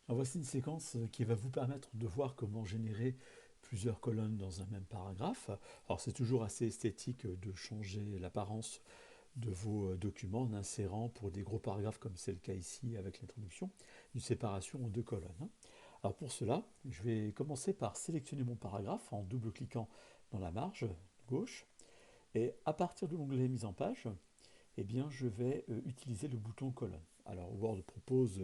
Alors voici une séquence qui va vous permettre de voir comment générer plusieurs colonnes dans un même paragraphe. Alors c'est toujours assez esthétique de changer l'apparence de vos documents en insérant pour des gros paragraphes comme c'est le cas ici avec l'introduction, une séparation en deux colonnes, hein. Alors pour cela, je vais commencer par sélectionner mon paragraphe en double-cliquant dans la marge gauche et à partir de l'onglet mise en page, eh bien, je vais utiliser le bouton colonne. Alors Word propose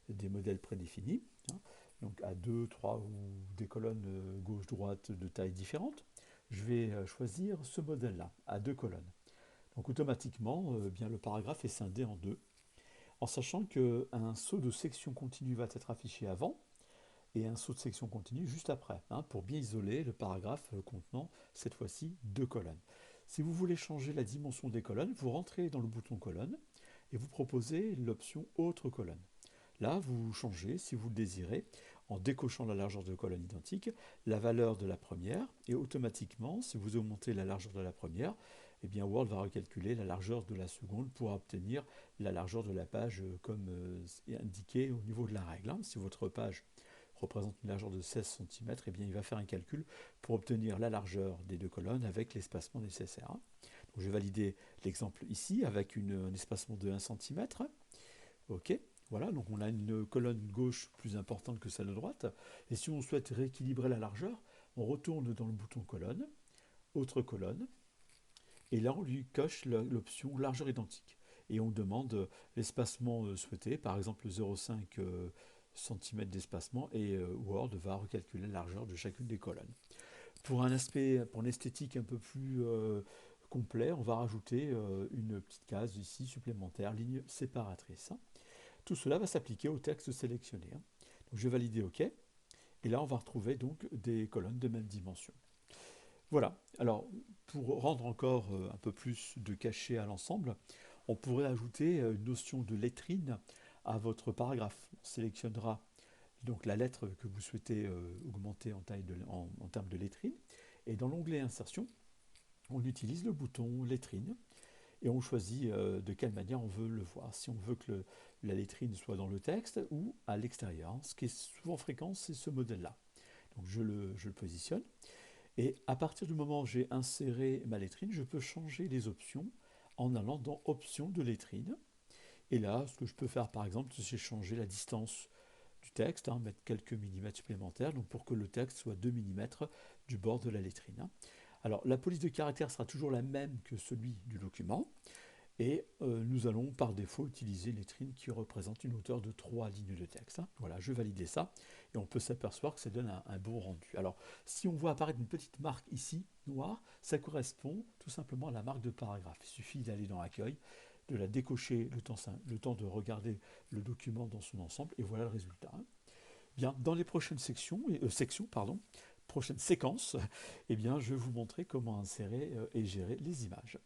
des modèles prédéfinis, hein, donc à 2, 3 ou des colonnes gauche-droite de taille différentes. Je vais choisir ce modèle-là, à deux colonnes. Donc automatiquement, bien, le paragraphe est scindé en deux, en sachant qu'un saut de section continue va être affiché avant et un saut de section continue juste après, hein, pour bien isoler le paragraphe contenant cette fois-ci deux colonnes. Si vous voulez changer la dimension des colonnes, vous rentrez dans le bouton colonne et vous proposez l'option autre colonne. Là, vous changez, si vous le désirez, en décochant la largeur de colonne identique, la valeur de la première, et automatiquement, si vous augmentez la largeur de la première, eh bien Word va recalculer la largeur de la seconde pour obtenir la largeur de la page comme indiqué au niveau de la règle, hein. Si votre page représente une largeur de 16 cm, eh bien il va faire un calcul pour obtenir la largeur des deux colonnes avec l'espacement nécessaire, hein. Donc je vais valider l'exemple ici avec un espacement de 1 cm. OK, voilà, donc on a une colonne gauche plus importante que celle de droite. Et si on souhaite rééquilibrer la largeur, on retourne dans le bouton colonne, autre colonne, et là on lui coche l'option largeur identique. Et on demande l'espacement souhaité, par exemple 0,5 cm d'espacement, et Word va recalculer la largeur de chacune des colonnes. Pour un aspect, pour une esthétique un peu plus complet, on va rajouter une petite case ici supplémentaire, ligne séparatrice, hein. Tout cela va s'appliquer au texte sélectionné, hein. Donc je vais valider OK. Et là, on va retrouver donc des colonnes de même dimension. Voilà. Alors, pour rendre encore un peu plus de cachet à l'ensemble, on pourrait ajouter une notion de lettrine à votre paragraphe. On sélectionnera donc la lettre que vous souhaitez augmenter en termes de lettrine. Et dans l'onglet Insertion, on utilise le bouton lettrine et on choisit de quelle manière on veut le voir. Si on veut que la lettrine soit dans le texte ou à l'extérieur. Ce qui est souvent fréquent, c'est ce modèle-là. Donc je le positionne. Et à partir du moment où j'ai inséré ma lettrine, je peux changer les options en allant dans Options de lettrine. Et là, ce que je peux faire par exemple, c'est changer la distance du texte, hein, mettre quelques millimètres supplémentaires, donc pour que le texte soit 2 millimètres du bord de la lettrine, hein. Alors la police de caractère sera toujours la même que celui du document. Et nous allons par défaut utiliser une lettrine qui représente une hauteur de 3 lignes de texte, hein. Voilà, je valide ça et on peut s'apercevoir que ça donne un bon rendu. Alors, si on voit apparaître une petite marque ici, noire, ça correspond tout simplement à la marque de paragraphe. Il suffit d'aller dans Accueil, de la décocher le temps de regarder le document dans son ensemble et voilà le résultat, hein. Bien, dans les prochaines prochaines séquences, eh bien, je vais vous montrer comment insérer et gérer les images.